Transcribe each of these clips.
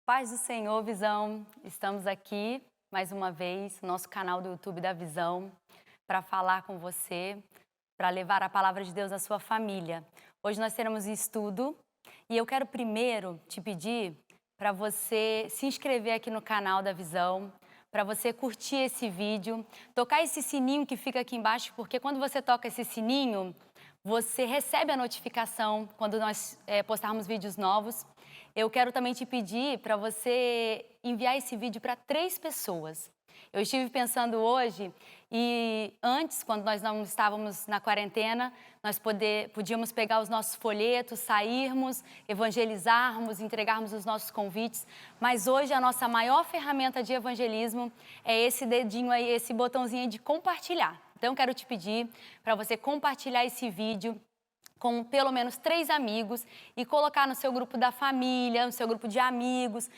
Paz do Senhor, Visão. Estamos aqui mais uma vez, no nosso canal do YouTube da Visão, para falar com você, para levar a palavra de Deus à sua família. Hoje nós teremos um estudo e eu quero primeiro te pedir para você se inscrever aqui no canal da Visão, para você curtir esse vídeo, tocar esse sininho que fica aqui embaixo, porque quando você toca esse sininho, você recebe a notificação quando nós postarmos vídeos novos. Eu quero também te pedir para você enviar esse vídeo para 3 pessoas. Eu estive pensando hoje e antes, quando nós não estávamos na quarentena, nós podíamos pegar os nossos folhetos, sairmos, evangelizarmos, entregarmos os nossos convites. Mas hoje a nossa maior ferramenta de evangelismo é esse dedinho aí, esse botãozinho aí de compartilhar. Então, quero te pedir para você compartilhar esse vídeo com pelo menos 3 amigos e colocar no seu grupo da família, no seu grupo de amigos,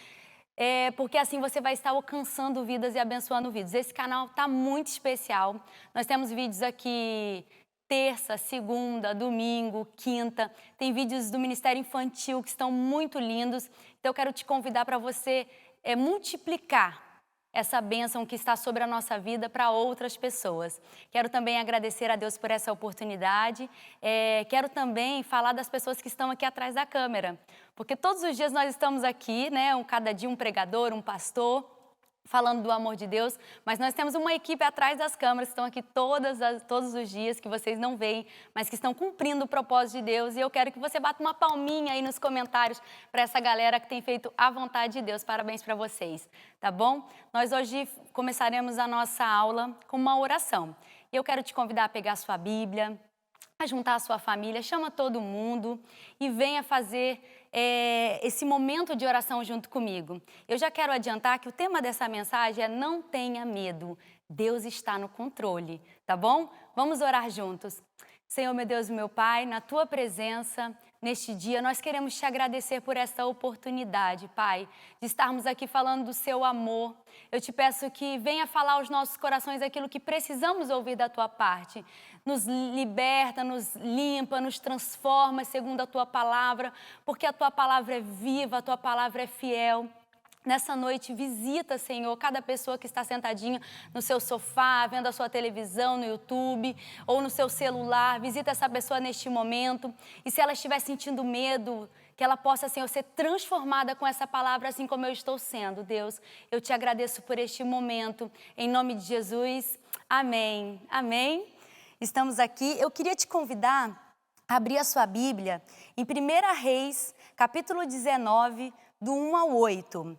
porque assim você vai estar alcançando vidas e abençoando vidas. Esse canal está muito especial. Nós temos vídeos aqui terça, segunda, domingo, quinta. Tem vídeos do Ministério Infantil que estão muito lindos. Então, eu quero te convidar para você multiplicar essa bênção que está sobre a nossa vida para outras pessoas. Quero também agradecer a Deus por essa oportunidade. Quero também falar das pessoas que estão aqui atrás da câmera, porque todos os dias nós estamos aqui, né? Cada dia um pregador, um pastor, falando do amor de Deus, mas nós temos uma equipe atrás das câmeras que estão aqui todos os dias, que vocês não veem, mas que estão cumprindo o propósito de Deus. E eu quero que você bata uma palminha aí nos comentários para essa galera que tem feito a vontade de Deus. Parabéns para vocês, tá bom? Nós hoje começaremos a nossa aula com uma oração. E eu quero te convidar a pegar a sua Bíblia, a juntar a sua família, chama todo mundo e venha fazer esse momento de oração junto comigo. Eu já quero adiantar que o tema dessa mensagem é não tenha medo, Deus está no controle, tá bom? Vamos orar juntos. Senhor, meu Deus e meu Pai, na Tua presença, neste dia, nós queremos Te agradecer por essa oportunidade, Pai, de estarmos aqui falando do Seu amor. Eu Te peço que venha falar aos nossos corações aquilo que precisamos ouvir da Tua parte. Nos liberta, nos limpa, nos transforma segundo a Tua palavra, porque a Tua palavra é viva, a Tua palavra é fiel. Nessa noite, visita, Senhor, cada pessoa que está sentadinha no seu sofá, vendo a sua televisão no YouTube ou no seu celular. Visita essa pessoa neste momento. E se ela estiver sentindo medo, que ela possa, Senhor, ser transformada com essa palavra, assim como eu estou sendo. Deus, eu Te agradeço por este momento. Em nome de Jesus, amém. Amém. Estamos aqui. Eu queria te convidar a abrir a sua Bíblia em 1 Reis, capítulo 19, do 1 ao 8.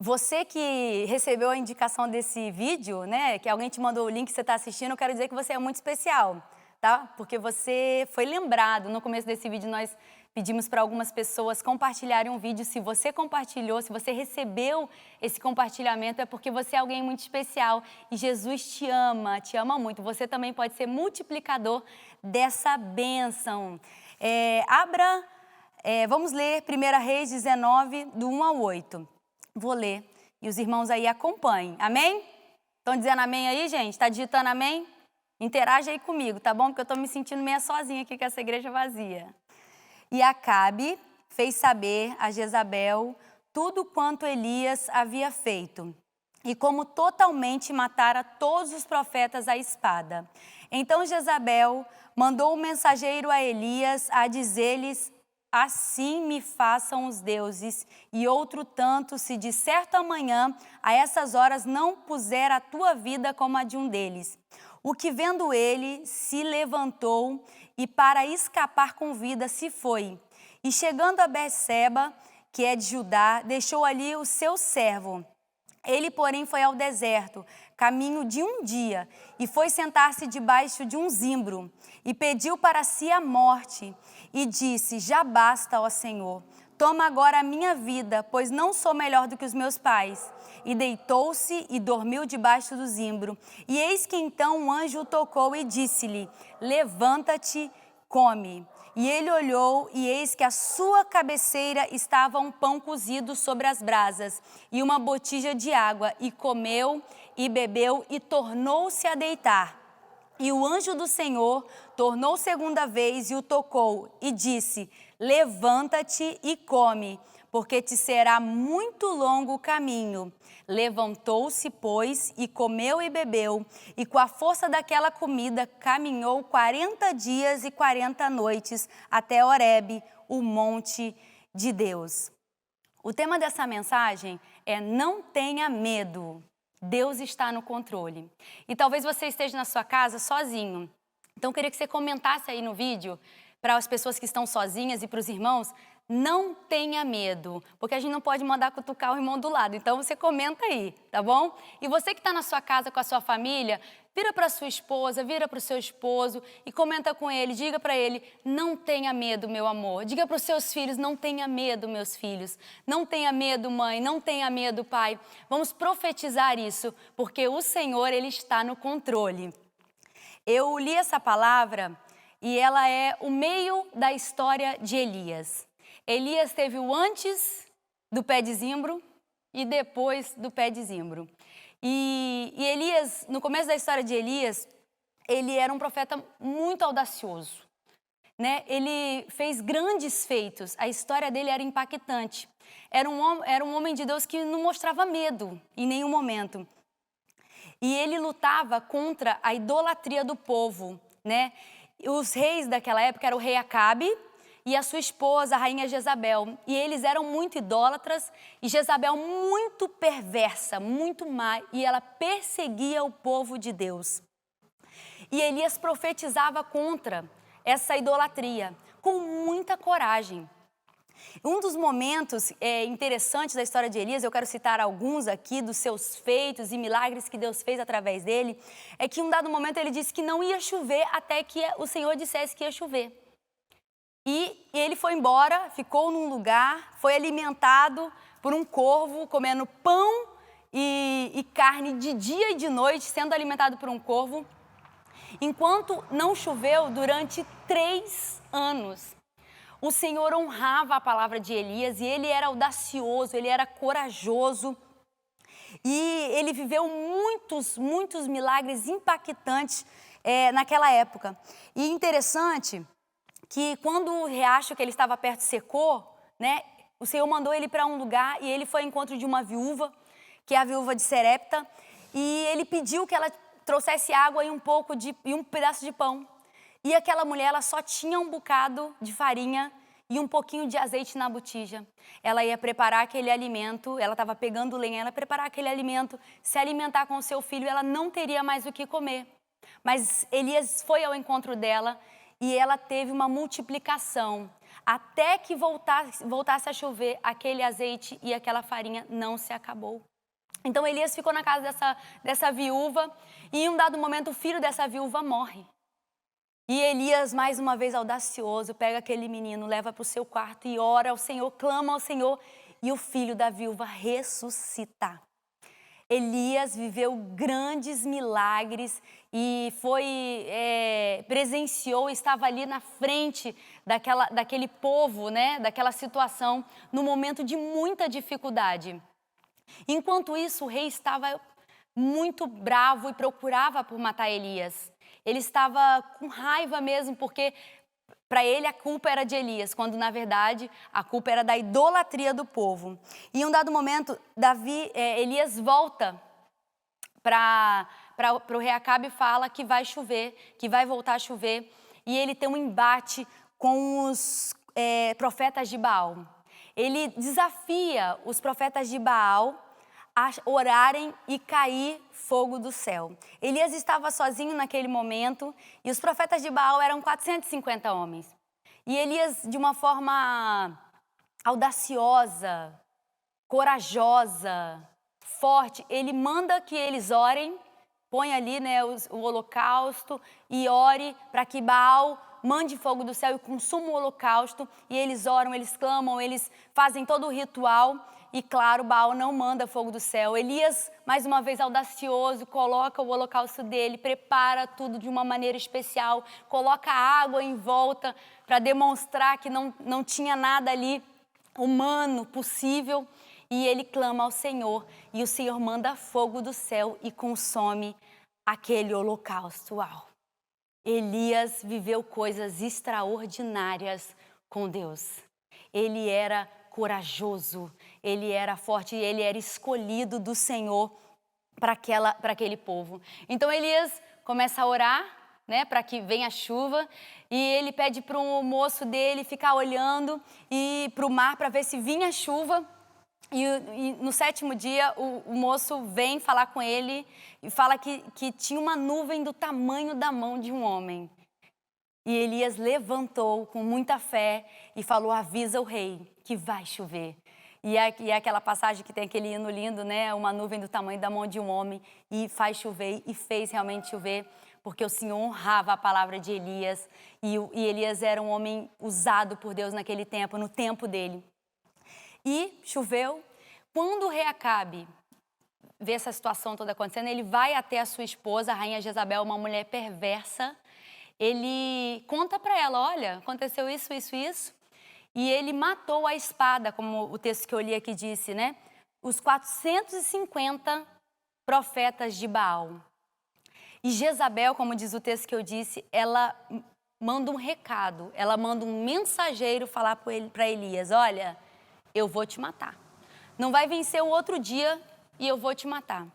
Você que recebeu a indicação desse vídeo, né, que alguém te mandou o link, você está assistindo, eu quero dizer que você é muito especial, tá? Porque você foi lembrado. No começo desse vídeo nós pedimos para algumas pessoas compartilharem um vídeo. Se você compartilhou, se você recebeu esse compartilhamento, é porque você é alguém muito especial e Jesus te ama muito. Você também pode ser multiplicador dessa bênção. Vamos ler 1 Reis 19, do 1 ao 8. Vou ler e os irmãos aí acompanhem. Amém? Estão dizendo amém aí, gente? Está digitando amém? Interage aí comigo, tá bom? Porque eu estou me sentindo meio sozinha aqui com essa igreja vazia. E Acabe fez saber a Jezabel tudo quanto Elias havia feito e como totalmente matara todos os profetas à espada. Então Jezabel mandou o mensageiro a Elias a dizer-lhes: assim me façam os deuses, e outro tanto, se de certo amanhã, a essas horas, não puser a tua vida como a de um deles. O que vendo ele, se levantou, e para escapar com vida se foi. E chegando a Berseba, que é de Judá, deixou ali o seu servo. Ele, porém, foi ao deserto, caminho de um dia, e foi sentar-se debaixo de um zimbro, e pediu para si a morte, e disse: já basta, ó Senhor, toma agora a minha vida, pois não sou melhor do que os meus pais. E deitou-se e dormiu debaixo do zimbro. E eis que então um anjo o tocou e disse-lhe: levanta-te, come. E ele olhou, e eis que à sua cabeceira estava um pão cozido sobre as brasas, e uma botija de água, e comeu, e bebeu, e tornou-se a deitar. E o anjo do Senhor tornou segunda vez e o tocou, e disse: levanta-te e come, porque te será muito longo o caminho. Levantou-se, pois, e comeu e bebeu, e com a força daquela comida caminhou 40 dias e 40 noites até Horebe, o monte de Deus. O tema dessa mensagem é: não tenha medo, Deus está no controle. E talvez você esteja na sua casa sozinho. Então eu queria que você comentasse aí no vídeo, para as pessoas que estão sozinhas e para os irmãos: não tenha medo, porque a gente não pode mandar cutucar o irmão do lado. Então você comenta aí, tá bom? E você que está na sua casa com a sua família, vira para a sua esposa, vira para o seu esposo e comenta com ele, diga para ele: não tenha medo, meu amor. Diga para os seus filhos: não tenha medo, meus filhos. Não tenha medo, mãe, não tenha medo, pai. Vamos profetizar isso, porque o Senhor, Ele está no controle. Eu li essa palavra e ela é o meio da história de Elias. Elias teve o antes do pé de zimbro e depois do pé de zimbro. E Elias, no começo da história de Elias, ele era um profeta muito audacioso, né? Ele fez grandes feitos, a história dele era impactante. Era um homem de Deus que não mostrava medo em nenhum momento. E ele lutava contra a idolatria do povo, né? Os reis daquela época eram o rei Acabe e a sua esposa, a rainha Jezabel. E eles eram muito idólatras e Jezabel muito perversa, muito má. E ela perseguia o povo de Deus. E Elias profetizava contra essa idolatria com muita coragem. Um dos momentos interessantes da história de Elias, eu quero citar alguns aqui dos seus feitos e milagres que Deus fez através dele, é que em um dado momento ele disse que não ia chover até que o Senhor dissesse que ia chover. E ele foi embora, ficou num lugar, foi alimentado por um corvo, comendo pão e carne de dia e de noite, sendo alimentado por um corvo, enquanto não choveu durante 3 anos. O Senhor honrava a palavra de Elias e ele era audacioso, ele era corajoso. E ele viveu muitos milagres impactantes naquela época. E interessante que quando o riacho que ele estava perto secou, né, o Senhor mandou ele para um lugar e ele foi ao encontro de uma viúva, que é a viúva de Serepta, e ele pediu que ela trouxesse água e um pedaço de pão. E aquela mulher, ela só tinha um bocado de farinha e um pouquinho de azeite na botija. Ela ia preparar aquele alimento, ela estava pegando lenha, ela ia preparar aquele alimento, se alimentar com o seu filho, ela não teria mais o que comer. Mas Elias foi ao encontro dela e ela teve uma multiplicação. Até que voltasse a chover, aquele azeite e aquela farinha não se acabou. Então Elias ficou na casa dessa viúva e em um dado momento o filho dessa viúva morre. E Elias, mais uma vez audacioso, pega aquele menino, leva para o seu quarto e ora ao Senhor, clama ao Senhor, e o filho da viúva ressuscita. Elias viveu grandes milagres e presenciou, estava ali na frente daquele povo, né, daquela situação, no momento de muita dificuldade. Enquanto isso, o rei estava muito bravo e procurava por matar Elias. Ele estava com raiva mesmo, porque para ele a culpa era de Elias, quando na verdade a culpa era da idolatria do povo. E em um dado momento, Elias volta para o rei Acabe e fala que vai chover, que vai voltar a chover. E ele tem um embate com os profetas de Baal. Ele desafia os profetas de Baal a orarem e cair fogo do céu. Elias estava sozinho naquele momento e os profetas de Baal eram 450 homens. E Elias, de uma forma audaciosa, corajosa, forte, ele manda que eles orem, põe ali, né, o holocausto e ore para que Baal mande fogo do céu e consuma o holocausto. E eles oram, eles clamam, eles fazem todo o ritual. E claro, Baal não manda fogo do céu. Elias, mais uma vez audacioso, coloca o holocausto dele, prepara tudo de uma maneira especial, coloca água em volta para demonstrar que não tinha nada ali humano possível. E ele clama ao Senhor, e o Senhor manda fogo do céu e consome aquele holocausto. Uau! Elias viveu coisas extraordinárias com Deus. Ele era corajoso, ele era forte, ele era escolhido do Senhor para aquele povo. Então Elias começa a orar, né, para que venha a chuva, e ele pede para o moço dele ficar olhando e para o mar para ver se vinha chuva. E no 7º dia, o moço vem falar com ele e fala que tinha uma nuvem do tamanho da mão de um homem. E Elias levantou com muita fé e falou: avisa o rei que vai chover. E é aquela passagem que tem aquele hino lindo, né? Uma nuvem do tamanho da mão de um homem e faz chover, e fez realmente chover, porque o Senhor honrava a palavra de Elias. E Elias era um homem usado por Deus naquele tempo, no tempo dele. E choveu. Quando o rei Acabe vê essa situação toda acontecendo, ele vai até a sua esposa, a rainha Jezabel, uma mulher perversa. Ele conta para ela: olha, aconteceu isso, isso, isso. E ele matou a espada, como o texto que eu li aqui disse, né? Os 450 profetas de Baal. E Jezabel, como diz o texto que eu disse, ela manda um recado, ela manda um mensageiro falar para Elias: olha, eu vou te matar. Não vai vencer o outro dia e eu vou te matar.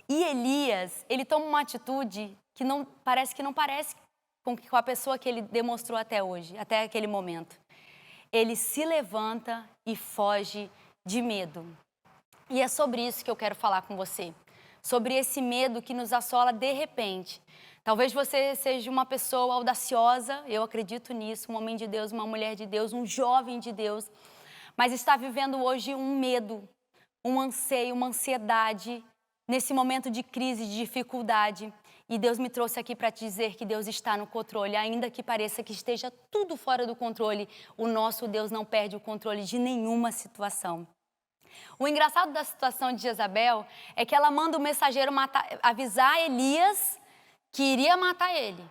E Elias, ele toma uma atitude que não parece com a pessoa que ele demonstrou até hoje, até aquele momento. Ele se levanta e foge de medo. E é sobre isso que eu quero falar com você. Sobre esse medo que nos assola de repente. Talvez você seja uma pessoa audaciosa, eu acredito nisso, um homem de Deus, uma mulher de Deus, um jovem de Deus, mas está vivendo hoje um medo, um anseio, uma ansiedade, nesse momento de crise, de dificuldade. E Deus me trouxe aqui para te dizer que Deus está no controle, ainda que pareça que esteja tudo fora do controle, o nosso Deus não perde o controle de nenhuma situação. O engraçado da situação de Jezabel é que ela manda o mensageiro avisar Elias que iria matar ele.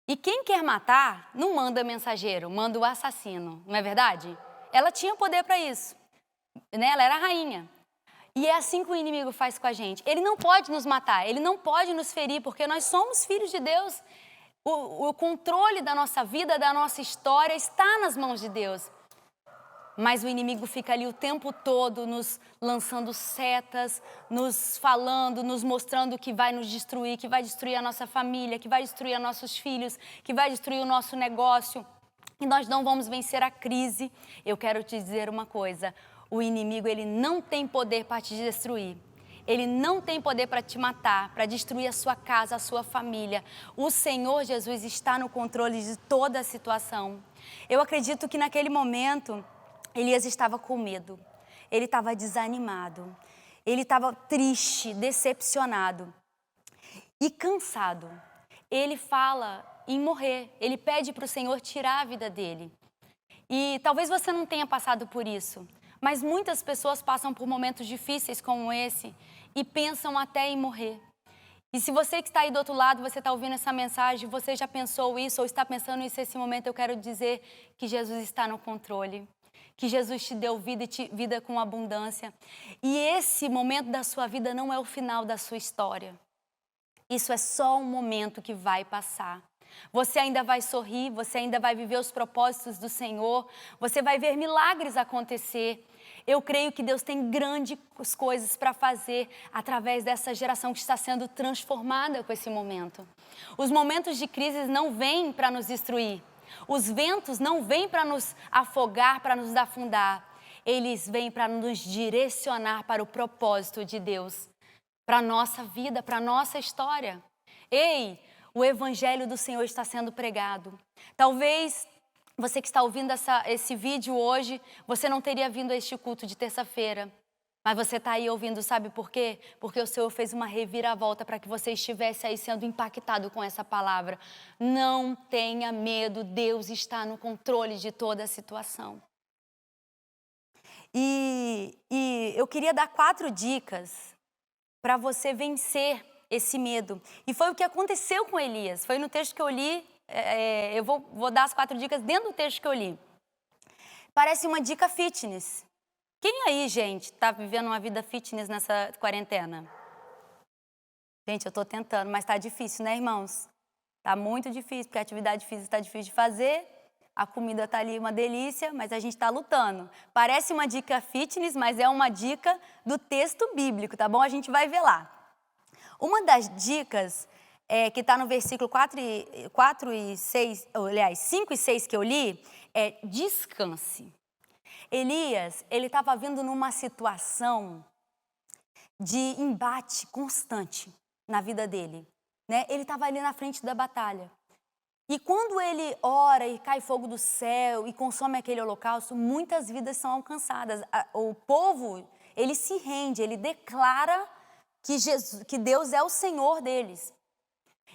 E quem quer matar não manda mensageiro, manda o assassino, não é verdade? Ela tinha poder para isso, né? Ela era a rainha. E é assim que o inimigo faz com a gente. Ele não pode nos matar, ele não pode nos ferir, porque nós somos filhos de Deus. O controle da nossa vida, da nossa história está nas mãos de Deus. Mas o inimigo fica ali o tempo todo nos lançando setas, nos falando, nos mostrando que vai nos destruir, que vai destruir a nossa família, que vai destruir nossos filhos, que vai destruir o nosso negócio. E nós não vamos vencer a crise. Eu quero te dizer uma coisa: o inimigo, ele não tem poder para te destruir. Ele não tem poder para te matar, para destruir a sua casa, a sua família. O Senhor Jesus está no controle de toda a situação. Eu acredito que naquele momento Elias estava com medo, ele estava desanimado, ele estava triste, decepcionado e cansado. Ele fala em morrer, ele pede para o Senhor tirar a vida dele. E talvez você não tenha passado por isso, mas muitas pessoas passam por momentos difíceis como esse e pensam até em morrer. E se você que está aí do outro lado, você está ouvindo essa mensagem, você já pensou isso ou está pensando isso nesse momento, eu quero dizer que Jesus está no controle. Que Jesus te deu vida e vida com abundância. E esse momento da sua vida não é o final da sua história. Isso é só um momento que vai passar. Você ainda vai sorrir, você ainda vai viver os propósitos do Senhor, você vai ver milagres acontecer. Eu creio que Deus tem grandes coisas para fazer através dessa geração que está sendo transformada com esse momento. Os momentos de crise não vêm para nos destruir. Os ventos não vêm para nos afogar, para nos afundar. Eles vêm para nos direcionar para o propósito de Deus, para a nossa vida, para a nossa história. Ei, o Evangelho do Senhor está sendo pregado. Talvez você que está ouvindo esse vídeo hoje, você não teria vindo a este culto de terça-feira. Mas você está aí ouvindo, sabe por quê? Porque o Senhor fez uma reviravolta para que você estivesse aí sendo impactado com essa palavra. Não tenha medo, Deus está no controle de toda a situação. E eu queria dar 4 dicas para você vencer esse medo. E foi o que aconteceu com Elias. Foi no texto que eu li, eu vou dar as 4 dicas dentro do texto que eu li. Parece uma dica fitness. Quem aí, gente, está vivendo uma vida fitness nessa quarentena? Gente, eu estou tentando, mas está difícil, né, irmãos? Está muito difícil, porque a atividade física está difícil de fazer. A comida tá ali uma delícia, mas a gente está lutando. Parece uma dica fitness, mas é uma dica do texto bíblico, tá bom? A gente vai ver lá. Uma das dicas que está no versículo 4 e 6, aliás, 5 e 6 que eu li, é descanse. Elias, ele estava vindo numa situação de embate constante na vida dele, né? Ele estava ali na frente da batalha. E quando ele ora e cai fogo do céu e consome aquele holocausto, muitas vidas são alcançadas. O povo, ele se rende, ele declara que Deus é o Senhor deles.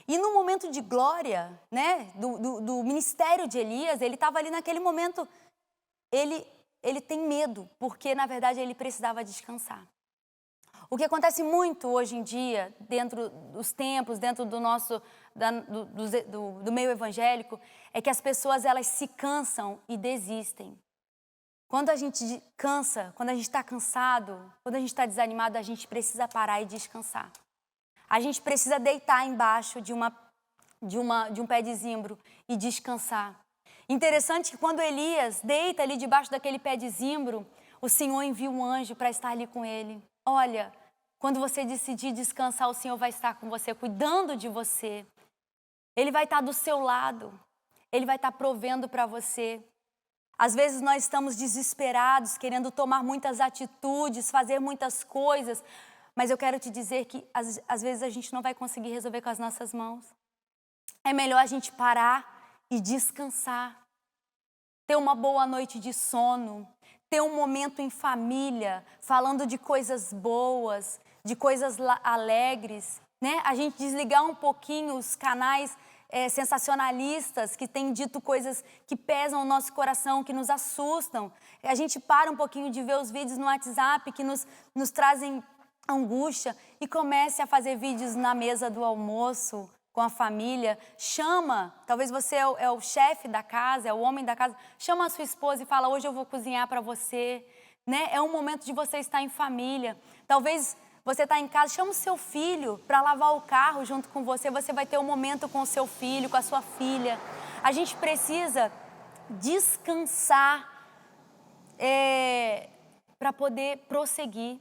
E no momento de glória, né, do ministério de Elias, ele estava ali naquele momento, ele tem medo, porque na verdade ele precisava descansar. O que acontece muito hoje em dia, dentro dos tempos, dentro do nosso, do meio evangélico, é que as pessoas elas se cansam e desistem. Quando a gente cansa, quando a gente está cansado, quando a gente está desanimado, a gente precisa parar e descansar. A gente precisa deitar embaixo de um pé de zimbro e descansar. Interessante que quando Elias deita ali debaixo daquele pé de zimbro, o Senhor envia um anjo para estar ali com ele. Olha, quando você decidir descansar, o Senhor vai estar com você, cuidando de você. Ele vai estar do seu lado. Ele vai estar provendo para você. Às vezes nós estamos desesperados, querendo tomar muitas atitudes, fazer muitas coisas, mas eu quero te dizer que às vezes a gente não vai conseguir resolver com as nossas mãos. É melhor a gente parar e descansar. Ter uma boa noite de sono, ter um momento em família, falando de coisas boas, de coisas alegres, né? A gente desligar um pouquinho os canais sensacionalistas que têm dito coisas que pesam o nosso coração, que nos assustam. A gente para um pouquinho de ver os vídeos no WhatsApp que nos trazem angústia e comece a fazer vídeos na mesa do almoço, com a família. Chama, talvez você é o chefe da casa, é o homem da casa, chama a sua esposa e fala, hoje eu vou cozinhar para você, né? É um momento de você estar em família. Talvez você está em casa, chama o seu filho para lavar o carro junto com você, você vai ter um momento com o seu filho, com a sua filha. A gente precisa descansar para poder prosseguir.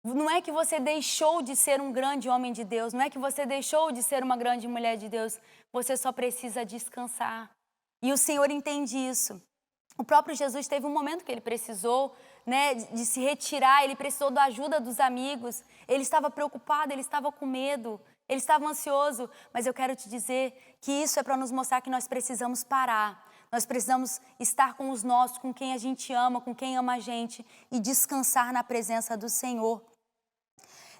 Não é que você deixou de ser um grande homem de Deus, não é que você deixou de ser uma grande mulher de Deus, você só precisa descansar. E o Senhor entende isso. O próprio Jesus teve um momento que ele precisou, né, de se retirar, ele precisou da ajuda dos amigos, ele estava preocupado, ele estava com medo, ele estava ansioso, mas eu quero te dizer que isso é para nos mostrar que nós precisamos parar. Nós precisamos estar com os nossos, com quem a gente ama, com quem ama a gente e descansar na presença do Senhor.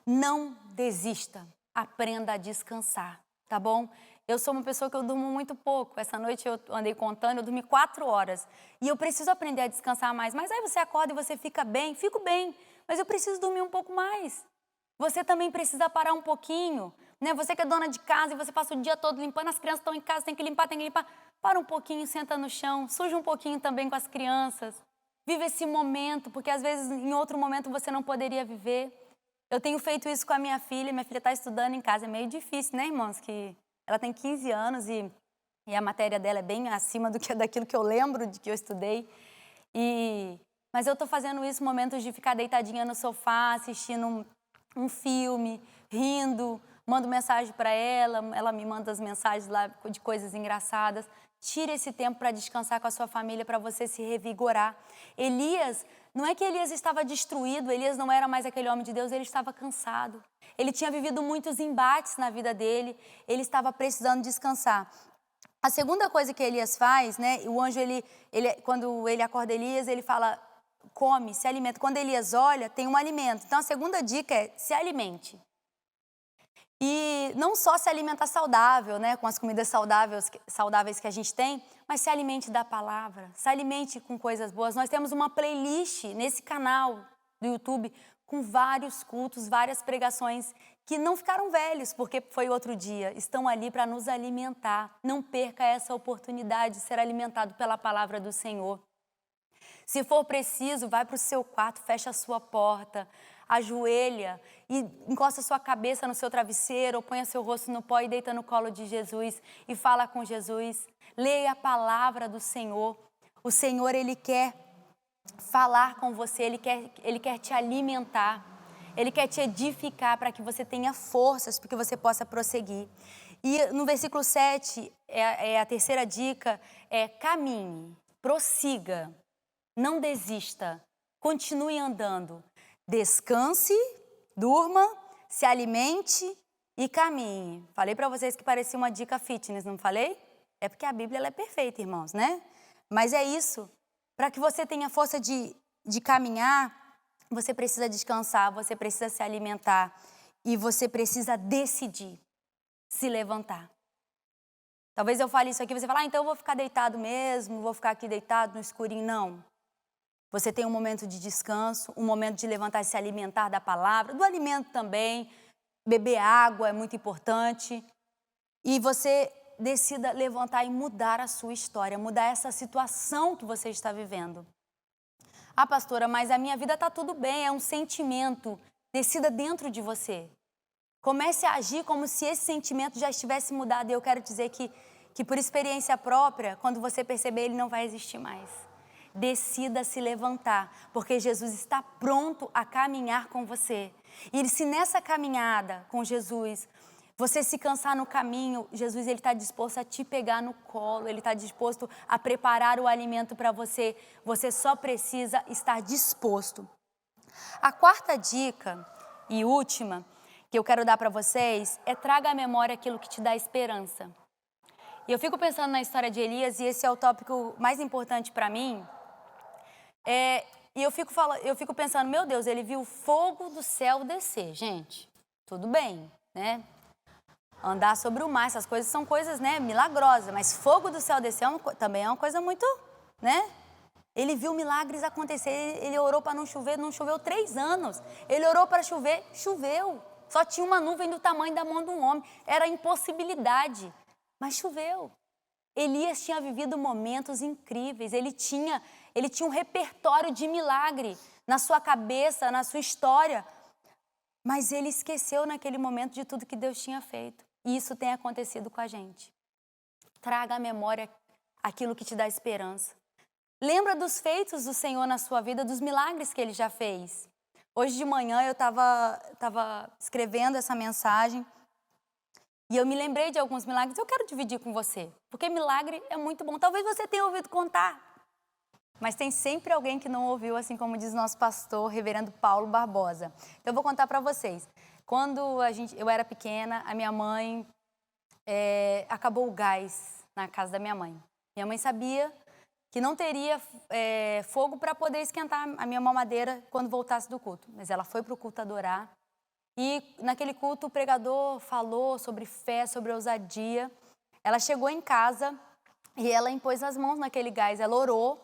Não desista, aprenda a descansar, tá bom? Eu sou uma pessoa que eu durmo muito pouco. Essa noite eu andei contando, eu dormi 4 horas. E eu preciso aprender a descansar mais. Mas aí você acorda e você fica bem, fico bem, mas eu preciso dormir um pouco mais. Você também precisa parar um pouquinho, né? Você que é dona de casa e você passa o dia todo limpando, as crianças estão em casa, tem que limpar. Para um pouquinho, senta no chão, suja um pouquinho também com as crianças. Vive esse momento, porque às vezes em outro momento você não poderia viver. Eu tenho feito isso com a minha filha está estudando em casa, é meio difícil, né, irmãos? Que ela tem 15 anos e a matéria dela é bem acima daquilo que eu lembro de que eu estudei. Mas eu estou fazendo isso em momentos de ficar deitadinha no sofá, assistindo um filme, rindo, mando mensagem para ela me manda as mensagens lá de coisas engraçadas. Tire esse tempo para descansar com a sua família, para você se revigorar. Elias, não é que Elias estava destruído, Elias não era mais aquele homem de Deus, ele estava cansado. Ele tinha vivido muitos embates na vida dele, ele estava precisando descansar. A segunda coisa que Elias faz, né, o anjo, quando ele acorda Elias, ele fala, come, se alimenta. Quando Elias olha, tem um alimento. Então a segunda dica é, se alimente. E não só se alimentar saudável, né, com as comidas saudáveis que a gente tem, mas se alimente da palavra, se alimente com coisas boas. Nós temos uma playlist nesse canal do YouTube com vários cultos, várias pregações que não ficaram velhos porque foi outro dia. Estão ali para nos alimentar. Não perca essa oportunidade de ser alimentado pela palavra do Senhor. Se for preciso, vai para o seu quarto, fecha a sua porta, ajoelha e encosta sua cabeça no seu travesseiro, ou ponha seu rosto no pó e deita no colo de Jesus e fala com Jesus. Leia a palavra do Senhor. O Senhor, Ele quer falar com você, Ele quer te alimentar, Ele quer te edificar para que você tenha forças, para que você possa prosseguir. E no versículo 7, a terceira dica é: caminhe, prossiga, não desista, continue andando, descanse, durma, se alimente e caminhe. Falei para vocês que parecia uma dica fitness, não falei? É porque a Bíblia ela é perfeita, irmãos, né? Mas é isso. Para que você tenha força de caminhar, você precisa descansar, você precisa se alimentar e você precisa decidir se levantar. Talvez eu fale isso aqui e você fala, então eu vou ficar deitado mesmo, vou ficar aqui deitado no escurinho. Não. Você tem um momento de descanso, um momento de levantar e se alimentar da palavra, do alimento também. Beber água é muito importante. E você decida levantar e mudar a sua história, mudar essa situação que você está vivendo. Ah, pastora, mas a minha vida está tudo bem, é um sentimento. Decida dentro de você. Comece a agir como se esse sentimento já estivesse mudado. E eu quero dizer que por experiência própria, quando você perceber, ele não vai existir mais. Decida se levantar, porque Jesus está pronto a caminhar com você. E se nessa caminhada com Jesus, você se cansar no caminho, Jesus ele está disposto a te pegar no colo, ele está disposto a preparar o alimento para você. Você só precisa estar disposto. A quarta dica e última que eu quero dar para vocês é: traga à memória aquilo que te dá esperança. E eu fico pensando na história de Elias, e esse é o tópico mais importante para mim. E eu fico pensando, meu Deus, ele viu fogo do céu descer. Gente, tudo bem, né? Andar sobre o mar, essas coisas são coisas, né, milagrosas. Mas fogo do céu descer também é uma coisa muito, né? Ele viu milagres acontecer, ele orou para não chover, não choveu 3 anos. Ele orou para chover, choveu. Só tinha uma nuvem do tamanho da mão de um homem. Era impossibilidade, mas choveu. Elias tinha vivido momentos incríveis, ele tinha um repertório de milagre na sua cabeça, na sua história. Mas ele esqueceu naquele momento de tudo que Deus tinha feito. E isso tem acontecido com a gente. Traga à memória aquilo que te dá esperança. Lembra dos feitos do Senhor na sua vida, dos milagres que Ele já fez. Hoje de manhã eu estava escrevendo essa mensagem e eu me lembrei de alguns milagres. Eu quero dividir com você, porque milagre é muito bom. Talvez você tenha ouvido contar, mas tem sempre alguém que não ouviu, assim como diz nosso pastor, reverendo Paulo Barbosa. Então eu vou contar para vocês. Quando eu era pequena, a minha mãe acabou o gás na casa da minha mãe. Minha mãe sabia que não teria fogo para poder esquentar a minha mamadeira quando voltasse do culto. Mas ela foi para o culto adorar. E naquele culto o pregador falou sobre fé, sobre ousadia. Ela chegou em casa e ela impôs as mãos naquele gás. Ela orou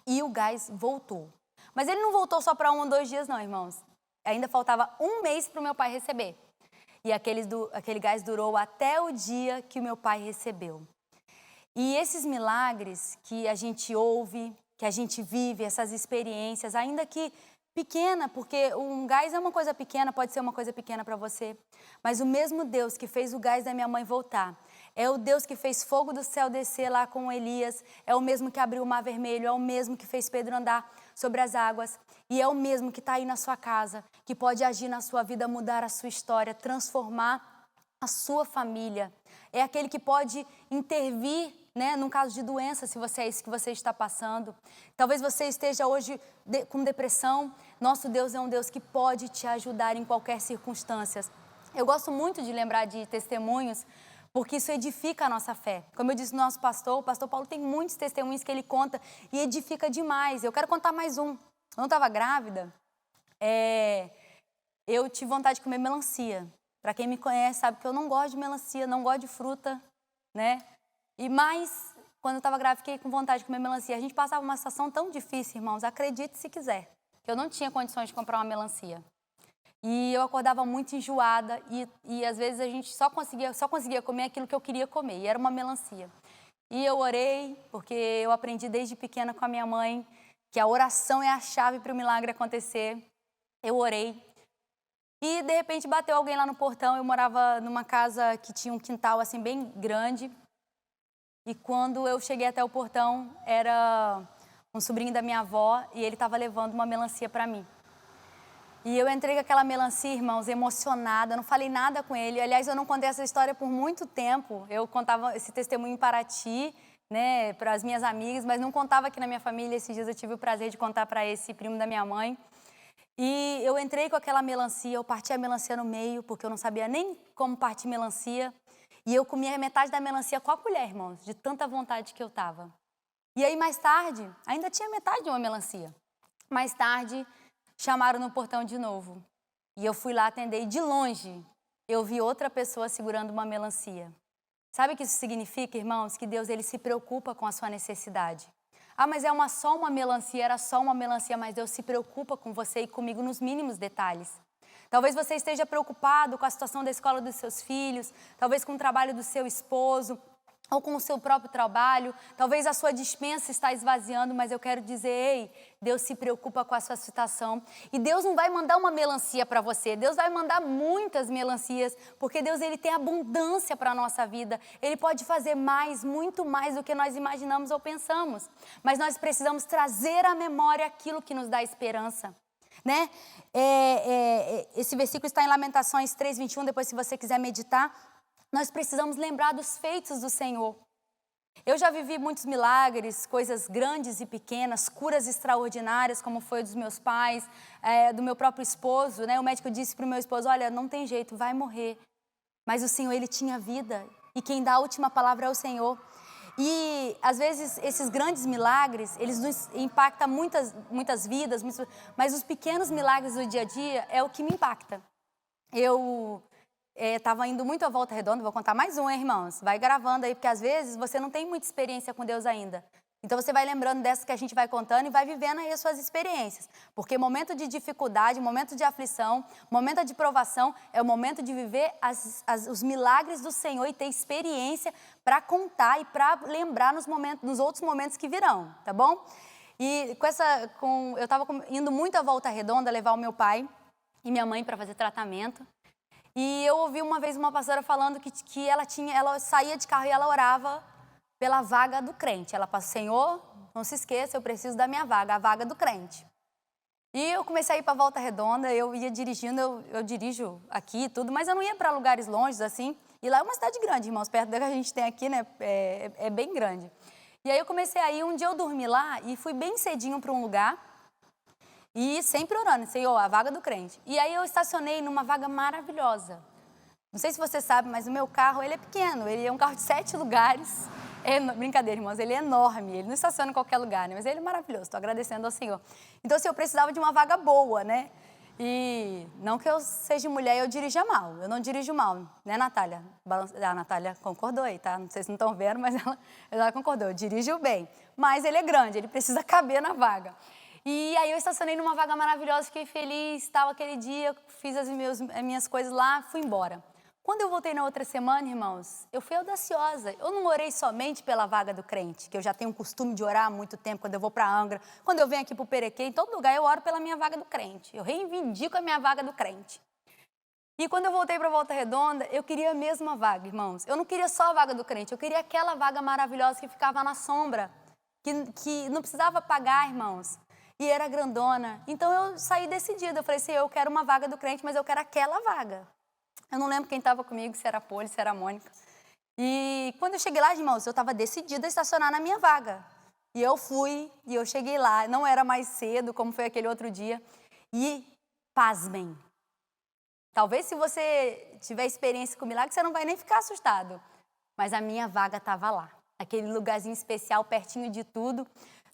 e o gás voltou. Mas ele não voltou só para 1 ou 2 dias não, irmãos. Ainda faltava 1 mês para o meu pai receber. E aquele gás durou até o dia que o meu pai recebeu. E esses milagres que a gente ouve, que a gente vive, essas experiências, ainda que pequena, porque um gás é uma coisa pequena, pode ser uma coisa pequena para você, mas o mesmo Deus que fez o gás da minha mãe voltar, é o Deus que fez fogo do céu descer lá com Elias, é o mesmo que abriu o mar vermelho, é o mesmo que fez Pedro andar sobre as águas, e é o mesmo que está aí na sua casa, que pode agir na sua vida, mudar a sua história, transformar a sua família. É aquele que pode intervir, né, num caso de doença, se você é isso que você está passando. Talvez você esteja hoje com depressão. Nosso Deus é um Deus que pode te ajudar em qualquer circunstância. Eu gosto muito de lembrar de testemunhos, porque isso edifica a nossa fé. Como eu disse no nosso pastor, o pastor Paulo tem muitos testemunhos que ele conta e edifica demais. Eu quero contar mais um. Quando eu estava grávida, eu tive vontade de comer melancia. Para quem me conhece sabe que eu não gosto de melancia, não gosto de fruta, né? Mas, quando eu estava grávida, fiquei com vontade de comer melancia. A gente passava uma situação tão difícil, irmãos, acredite se quiser, que eu não tinha condições de comprar uma melancia. E eu acordava muito enjoada e às vezes a gente só conseguia comer aquilo que eu queria comer, e era uma melancia. E eu orei, porque eu aprendi desde pequena com a minha mãe que a oração é a chave para o milagre acontecer. eu orei. E, de repente, bateu alguém lá no portão. Eu morava numa casa que tinha um quintal, assim, bem grande. E quando eu cheguei até o portão, era um sobrinho da minha avó e ele estava levando uma melancia para mim. E eu entrei com aquela melancia, irmãos, emocionada, não falei nada com ele. Aliás, eu não contei essa história por muito tempo. Eu contava esse testemunho em Paraty, né, para as minhas amigas, mas não contava aqui na minha família. Esses dias eu tive o prazer de contar para esse primo da minha mãe. E eu entrei com aquela melancia, eu parti a melancia no meio, porque eu não sabia nem como partir melancia. E eu comia metade da melancia com a colher, irmãos, de tanta vontade que eu tava. E aí, mais tarde, ainda tinha metade de uma melancia. Mais tarde, chamaram no portão de novo. E eu fui lá atender e de longe eu vi outra pessoa segurando uma melancia. Sabe o que isso significa, irmãos? Que Deus, ele se preocupa com a sua necessidade. Ah, mas é só uma melancia, era só uma melancia, mas Deus se preocupa com você e comigo nos mínimos detalhes. Talvez você esteja preocupado com a situação da escola dos seus filhos, talvez com o trabalho do seu esposo, ou com o seu próprio trabalho, talvez a sua despensa está esvaziando, mas eu quero dizer, ei, Deus se preocupa com a sua situação. E Deus não vai mandar uma melancia para você, Deus vai mandar muitas melancias, porque Deus, ele tem abundância para a nossa vida. Ele pode fazer mais, muito mais do que nós imaginamos ou pensamos. Mas nós precisamos trazer à memória aquilo que nos dá esperança. Né? Esse versículo está em Lamentações 3:21, depois se você quiser meditar. Nós precisamos lembrar dos feitos do Senhor. Eu já vivi muitos milagres, coisas grandes e pequenas, curas extraordinárias, como foi dos meus pais, do meu próprio esposo, né? O médico disse para o meu esposo, olha, não tem jeito, vai morrer. Mas o Senhor, ele tinha vida, e quem dá a última palavra é o Senhor. E, às vezes, esses grandes milagres, eles nos impactam muitas vidas, mas os pequenos milagres do dia a dia é o que me impacta. Eu estava indo muito à Volta Redonda, vou contar mais um, hein, irmãos? Vai gravando aí, porque às vezes você não tem muita experiência com Deus ainda. Então você vai lembrando dessas que a gente vai contando e vai vivendo aí as suas experiências. Porque momento de dificuldade, momento de aflição, momento de provação, é o momento de viver os milagres do Senhor e ter experiência para contar e para lembrar nos outros momentos que virão, tá bom? E eu estava indo muito à Volta Redonda levar o meu pai e minha mãe para fazer tratamento. E eu ouvi uma vez uma pastora falando que ela saía de carro e ela orava pela vaga do crente. Ela falou, Senhor, não se esqueça, eu preciso da minha vaga, a vaga do crente. E eu comecei a ir para a Volta Redonda, eu ia dirigindo, eu dirijo aqui e tudo, mas eu não ia para lugares longes assim. E lá é uma cidade grande, irmãos, perto da que a gente tem aqui, né? É bem grande. E aí eu comecei a ir, um dia eu dormi lá e fui bem cedinho para um lugar. E sempre orando, Senhor, a vaga do crente. E aí eu estacionei numa vaga maravilhosa. Não sei se você sabe, mas o meu carro, ele é pequeno. Ele é um carro de 7 lugares. Brincadeira, irmãos, ele é enorme. Ele não estaciona em qualquer lugar, né? Mas ele é maravilhoso, estou agradecendo ao Senhor. Então, assim, eu precisava de uma vaga boa, né? E não que eu seja mulher e eu dirija mal. Eu não dirijo mal, né, Natália? A Natália concordou aí, tá? Não sei se não estão vendo, mas ela concordou. Eu dirijo bem. Mas ele é grande, ele precisa caber na vaga. E aí eu estacionei numa vaga maravilhosa, fiquei feliz, tal, aquele dia, fiz as minhas coisas lá, fui embora. Quando eu voltei na outra semana, irmãos, eu fui audaciosa. Eu não orei somente pela vaga do crente, que eu já tenho o costume de orar há muito tempo, quando eu vou para Angra, quando eu venho aqui para o Perequê, em todo lugar eu oro pela minha vaga do crente. Eu reivindico a minha vaga do crente. E quando eu voltei para Volta Redonda, eu queria a mesma vaga, irmãos. Eu não queria só a vaga do crente, eu queria aquela vaga maravilhosa que ficava na sombra, que não precisava pagar, irmãos. E era grandona. Então eu saí decidida. Eu falei assim, eu quero uma vaga do crente, mas eu quero aquela vaga. Eu não lembro quem estava comigo, se era a Poli, se era a Mônica. E quando eu cheguei lá, irmãos, eu estava decidida a estacionar na minha vaga. E eu fui, e eu cheguei lá. Não era mais cedo, como foi aquele outro dia. E, pasmem. Talvez se você tiver experiência com milagre, você não vai nem ficar assustado. Mas a minha vaga estava lá. Aquele lugarzinho especial, pertinho de tudo.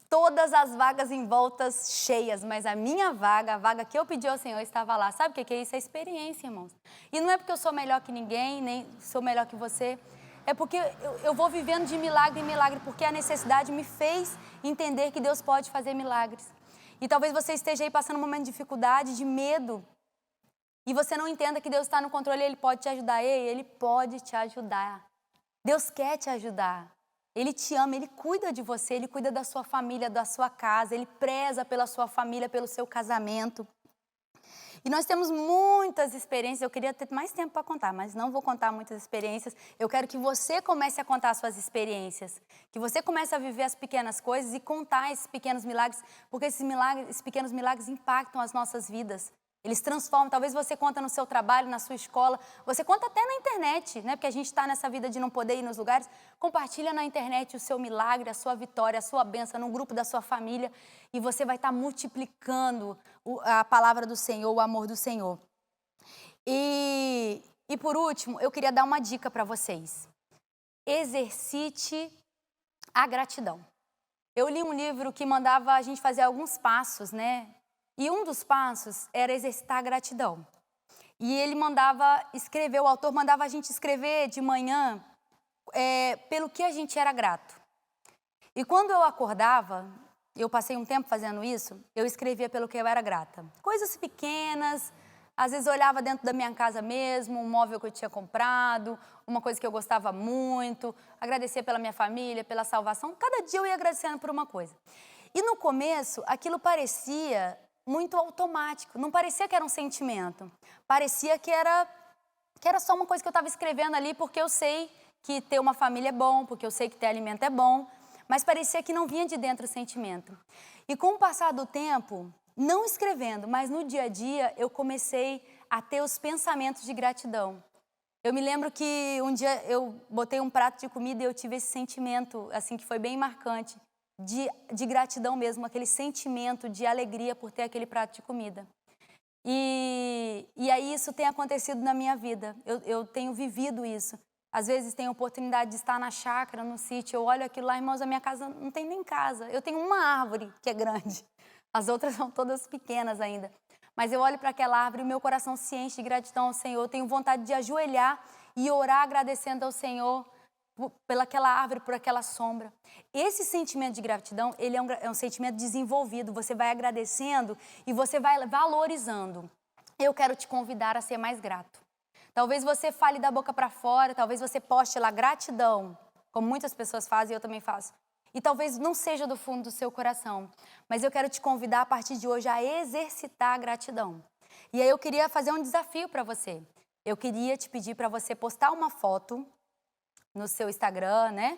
Todas as vagas em voltas cheias, mas a minha vaga, a vaga que eu pedi ao Senhor, estava lá. Sabe o que é isso? É experiência, irmãos. E não é porque eu sou melhor que ninguém, nem sou melhor que você. É porque eu vou vivendo de milagre em milagre, porque a necessidade me fez entender que Deus pode fazer milagres. E talvez você esteja aí passando um momento de dificuldade, de medo, e você não entenda que Deus está no controle, Ele pode te ajudar. Ei, Ele pode te ajudar. Deus quer te ajudar. Ele te ama, Ele cuida de você, Ele cuida da sua família, da sua casa, Ele preza pela sua família, pelo seu casamento. E nós temos muitas experiências, eu queria ter mais tempo para contar, mas não vou contar muitas experiências. Eu quero que você comece a contar as suas experiências, que você comece a viver as pequenas coisas e contar esses pequenos milagres, porque esses pequenos milagres impactam as nossas vidas. Eles transformam, talvez você conta no seu trabalho, na sua escola, você conta até na internet, né? Porque a gente está nessa vida de não poder ir nos lugares. Compartilha na internet o seu milagre, a sua vitória, a sua bênção, no grupo da sua família, e você vai estar multiplicando a palavra do Senhor, o amor do Senhor. E por último, eu queria dar uma dica para vocês. Exercite a gratidão. Eu li um livro que mandava a gente fazer alguns passos, né? E um dos passos era exercitar a gratidão. E ele mandava escrever, o autor mandava a gente escrever de manhã pelo que a gente era grato. E quando eu acordava, eu passei um tempo fazendo isso, eu escrevia pelo que eu era grata. Coisas pequenas, às vezes eu olhava dentro da minha casa mesmo, um móvel que eu tinha comprado, uma coisa que eu gostava muito, agradecer pela minha família, pela salvação. Cada dia eu ia agradecendo por uma coisa. E no começo, aquilo parecia muito automático, não parecia que era um sentimento, parecia que era só uma coisa que eu estava escrevendo ali porque eu sei que ter uma família é bom, porque eu sei que ter alimento é bom, mas parecia que não vinha de dentro o sentimento. E com o passar do tempo, não escrevendo, mas no dia a dia, eu comecei a ter os pensamentos de gratidão. Eu me lembro que um dia eu botei um prato de comida e eu tive esse sentimento, assim, que foi bem marcante, de gratidão mesmo, aquele sentimento de alegria por ter aquele prato de comida. E aí isso tem acontecido na minha vida, eu tenho vivido isso. Às vezes tenho oportunidade de estar na chácara, no sítio, eu olho aquilo lá, irmãos, a minha casa não tem nem casa. Eu tenho uma árvore que é grande, as outras são todas pequenas ainda. Mas eu olho para aquela árvore e meu coração se enche de gratidão ao Senhor. Eu tenho vontade de ajoelhar e orar agradecendo ao Senhor pelaquela árvore, por aquela sombra. Esse sentimento de gratidão, ele é um sentimento desenvolvido. Você vai agradecendo e você vai valorizando. Eu quero te convidar a ser mais grato. Talvez você fale da boca para fora, talvez você poste lá gratidão, como muitas pessoas fazem e eu também faço. E talvez não seja do fundo do seu coração, mas eu quero te convidar a partir de hoje a exercitar a gratidão. E aí eu queria fazer um desafio para você. Eu queria te pedir para você postar uma foto no seu Instagram, né?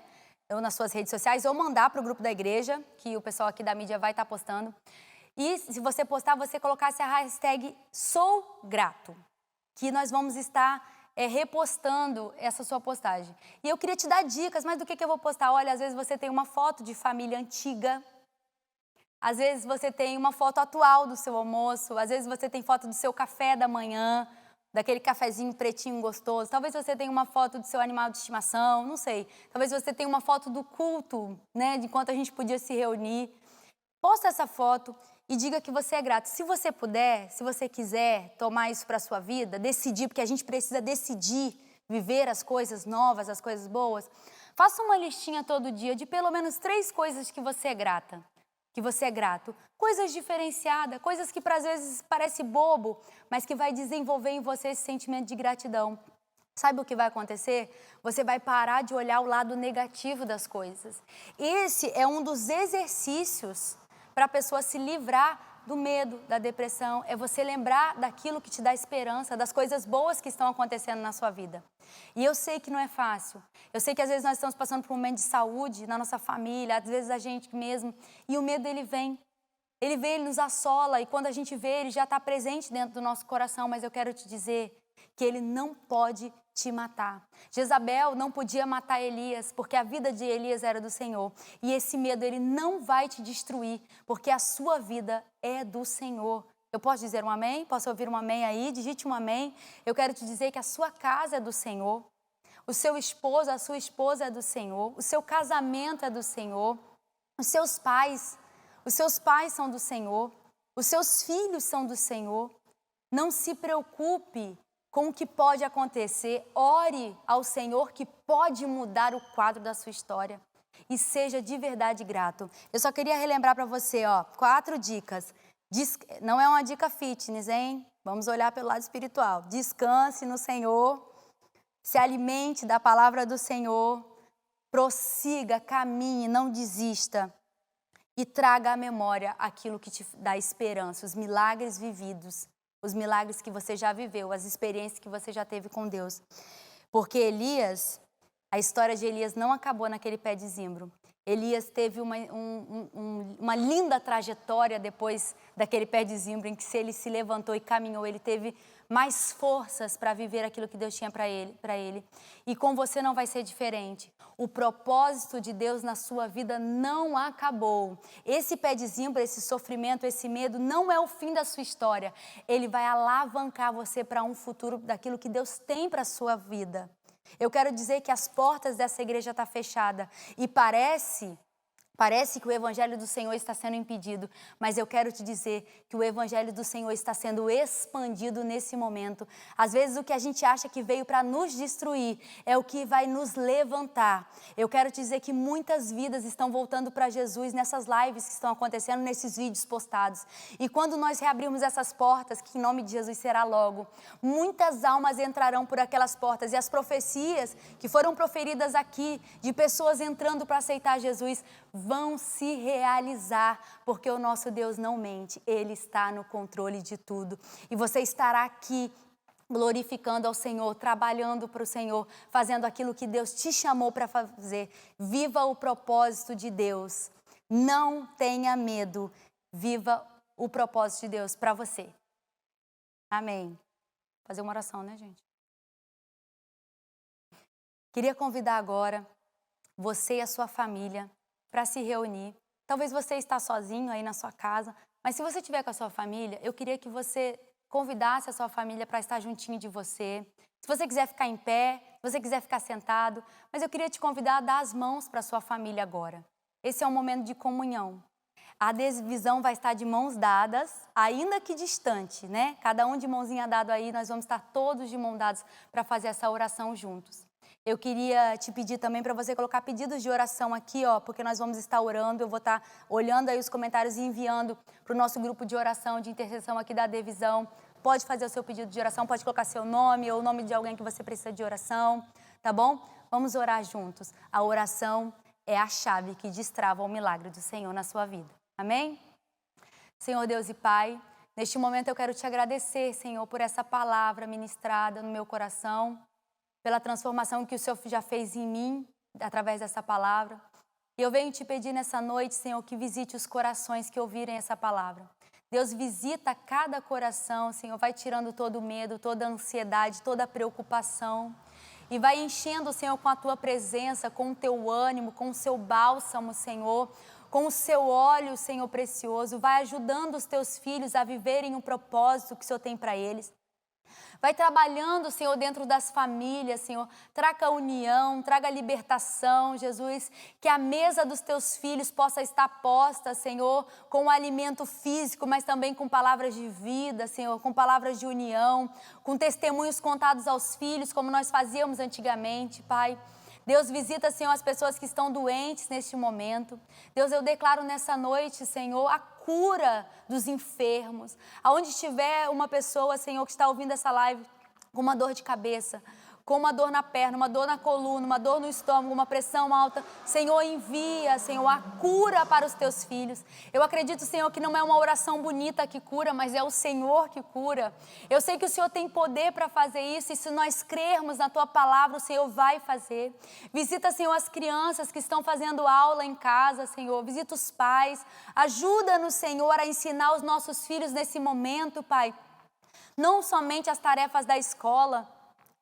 Ou nas suas redes sociais, ou mandar para o grupo da igreja, que o pessoal aqui da mídia vai estar postando. E se você postar, você colocasse a hashtag #SouGrato, que nós vamos estar repostando essa sua postagem. E eu queria te dar dicas, mas do que eu vou postar? Olha, às vezes você tem uma foto de família antiga, às vezes você tem uma foto atual do seu almoço, às vezes você tem foto do seu café da manhã, daquele cafezinho pretinho gostoso. Talvez você tenha uma foto do seu animal de estimação, não sei. Talvez você tenha uma foto do culto, né, de enquanto a gente podia se reunir. Posta essa foto e diga que você é grato. Se você puder, se você quiser tomar isso para a sua vida, decidir, porque a gente precisa decidir viver as coisas novas, as coisas boas, faça uma listinha todo dia de pelo menos 3 coisas que você é grata. Que você é grato. Coisas diferenciadas, coisas que às vezes parece bobo, mas que vai desenvolver em você esse sentimento de gratidão. Sabe o que vai acontecer? Você vai parar de olhar o lado negativo das coisas. Esse é um dos exercícios para a pessoa se livrar do medo, da depressão. É você lembrar daquilo que te dá esperança, das coisas boas que estão acontecendo na sua vida. E eu sei que não é fácil. Eu sei que às vezes nós estamos passando por um momento de saúde na nossa família, às vezes a gente mesmo, e o medo ele vem. Ele nos assola e quando a gente vê, ele já está presente dentro do nosso coração, mas eu quero te dizer que ele não pode te matar. Jezabel não podia matar Elias, porque a vida de Elias era do Senhor. E esse medo, ele não vai te destruir, porque a sua vida é do Senhor. Eu posso dizer um amém? Posso ouvir um amém aí? Digite um amém. Eu quero te dizer que a sua casa é do Senhor. O seu esposo, a sua esposa é do Senhor. O seu casamento é do Senhor. Os seus pais são do Senhor. Os seus filhos são do Senhor. Não se preocupe com o que pode acontecer. Ore ao Senhor que pode mudar o quadro da sua história. E seja de verdade grato. Eu só queria relembrar para você, 4 dicas. Não é uma dica fitness, hein? Vamos olhar pelo lado espiritual. Descanse no Senhor. Se alimente da palavra do Senhor. Prossiga, caminhe, não desista. E traga à memória aquilo que te dá esperança, os milagres vividos, os milagres que você já viveu, as experiências que você já teve com Deus. Porque Elias, a história de Elias não acabou naquele pé de zimbro. Elias teve uma linda trajetória depois daquele pé de zimbro, em que se ele se levantou e caminhou, ele teve mais forças para viver aquilo que Deus tinha para ele. E com você não vai ser diferente. O propósito de Deus na sua vida não acabou. Esse pé de zimbro, esse sofrimento, esse medo não é o fim da sua história. Ele vai alavancar você para um futuro daquilo que Deus tem para a sua vida. Eu quero dizer que as portas dessa igreja estão fechadas e parece que o evangelho do Senhor está sendo impedido, mas eu quero te dizer que o evangelho do Senhor está sendo expandido nesse momento. Às vezes o que a gente acha que veio para nos destruir é o que vai nos levantar. Eu quero te dizer que muitas vidas estão voltando para Jesus nessas lives que estão acontecendo, nesses vídeos postados. E quando nós reabrirmos essas portas, que em nome de Jesus será logo, muitas almas entrarão por aquelas portas. E as profecias que foram proferidas aqui, de pessoas entrando para aceitar Jesus, vão se realizar, porque o nosso Deus não mente, Ele está no controle de tudo. E você estará aqui glorificando ao Senhor, trabalhando para o Senhor, fazendo aquilo que Deus te chamou para fazer. Viva o propósito de Deus, não tenha medo, viva o propósito de Deus para você. Amém. Fazer uma oração, né, gente? Queria convidar agora você e a sua família para se reunir. Talvez você está sozinho aí na sua casa, mas se você estiver com a sua família, eu queria que você convidasse a sua família para estar juntinho de você. Se você quiser ficar em pé, se você quiser ficar sentado, mas eu queria te convidar a dar as mãos para a sua família agora. Esse é um momento de comunhão. A divisão vai estar de mãos dadas, ainda que distante, né? Cada um de mãozinha dada aí, nós vamos estar todos de mão dadas para fazer essa oração juntos. Eu queria te pedir também para você colocar pedidos de oração aqui, ó, porque nós vamos estar orando. Eu vou estar olhando aí os comentários e enviando para o nosso grupo de oração, de intercessão aqui da Divisão. Pode fazer o seu pedido de oração, pode colocar seu nome ou o nome de alguém que você precisa de oração, tá bom? Vamos orar juntos. A oração é a chave que destrava o milagre do Senhor na sua vida. Amém? Senhor Deus e Pai, neste momento eu quero te agradecer, Senhor, por essa palavra ministrada no meu coração, pela transformação que o Senhor já fez em mim, através dessa palavra. E eu venho te pedir nessa noite, Senhor, que visite os corações que ouvirem essa palavra. Deus, visita cada coração, Senhor, vai tirando todo o medo, toda a ansiedade, toda a preocupação. E vai enchendo, Senhor, com a Tua presença, com o Teu ânimo, com o Seu bálsamo, Senhor, com o Seu óleo, Senhor, precioso. Vai ajudando os Teus filhos a viverem o propósito que o Senhor tem para eles. Vai trabalhando, Senhor, dentro das famílias, Senhor. Traga união, traga libertação, Jesus. Que a mesa dos teus filhos possa estar posta, Senhor, com o alimento físico, mas também com palavras de vida, Senhor, com palavras de união, com testemunhos contados aos filhos, como nós fazíamos antigamente, Pai. Deus, visita, Senhor, as pessoas que estão doentes neste momento. Deus, eu declaro nessa noite, Senhor, a cura dos enfermos. Aonde estiver uma pessoa, Senhor, que está ouvindo essa live com uma dor de cabeça, com uma dor na perna, uma dor na coluna, uma dor no estômago, uma pressão alta, Senhor, envia, Senhor, a cura para os teus filhos. Eu acredito, Senhor, que não é uma oração bonita que cura, mas é o Senhor que cura. Eu sei que o Senhor tem poder para fazer isso, e se nós crermos na tua palavra, o Senhor vai fazer. Visita, Senhor, as crianças que estão fazendo aula em casa, Senhor. Visita os pais. Ajuda-nos, Senhor, a ensinar os nossos filhos nesse momento, Pai. Não somente as tarefas da escola,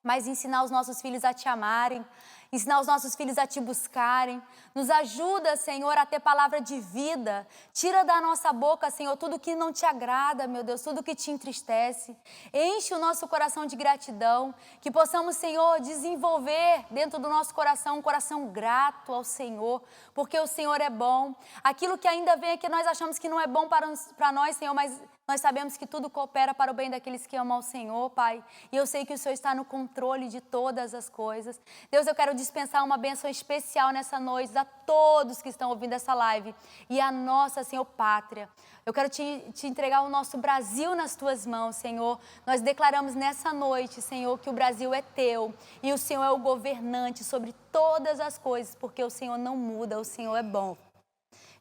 mas ensinar os nossos filhos a te amarem, ensinar os nossos filhos a te buscarem. Nos ajuda, Senhor, a ter palavra de vida. Tira da nossa boca, Senhor, tudo que não te agrada, meu Deus, tudo que te entristece. Enche o nosso coração de gratidão, que possamos, Senhor, desenvolver dentro do nosso coração um coração grato ao Senhor, porque o Senhor é bom. Aquilo que ainda vem aqui, nós achamos que não é bom para nós, Senhor, mas nós sabemos que tudo coopera para o bem daqueles que amam ao Senhor, Pai. E eu sei que o Senhor está no controle de todas as coisas. Deus, eu quero dispensar uma bênção especial nessa noite a todos que estão ouvindo essa live. E a nossa, Senhor, pátria. Eu quero te entregar o nosso Brasil nas tuas mãos, Senhor. Nós declaramos nessa noite, Senhor, que o Brasil é teu. E o Senhor é o governante sobre todas as coisas, porque o Senhor não muda, o Senhor é bom.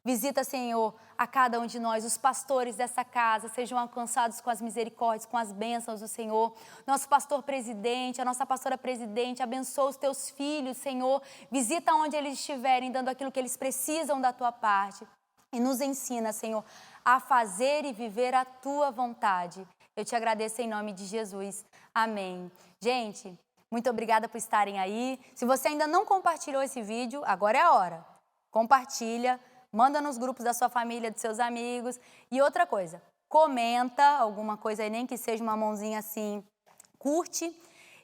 Visita, Senhor, a cada um de nós, os pastores dessa casa, sejam alcançados com as misericórdias, com as bênçãos do Senhor. Nosso pastor presidente, a nossa pastora presidente, abençoa os teus filhos, Senhor. Visita onde eles estiverem, dando aquilo que eles precisam da tua parte. E nos ensina, Senhor, a fazer e viver a tua vontade. Eu te agradeço em nome de Jesus. Amém. Gente, muito obrigada por estarem aí. Se você ainda não compartilhou esse vídeo, agora é a hora. Compartilha. Manda nos grupos da sua família, dos seus amigos. E outra coisa, comenta alguma coisa aí, nem que seja uma mãozinha assim, curte.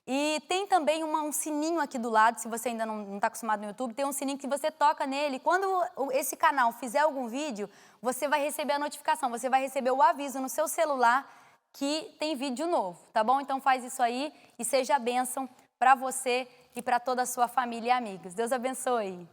E tem também um sininho aqui do lado, se você ainda não está acostumado no YouTube, tem um sininho que você toca nele. Quando esse canal fizer algum vídeo, você vai receber a notificação, você vai receber o aviso no seu celular que tem vídeo novo, tá bom? Então faz isso aí e seja bênção para você e para toda a sua família e amigos. Deus abençoe.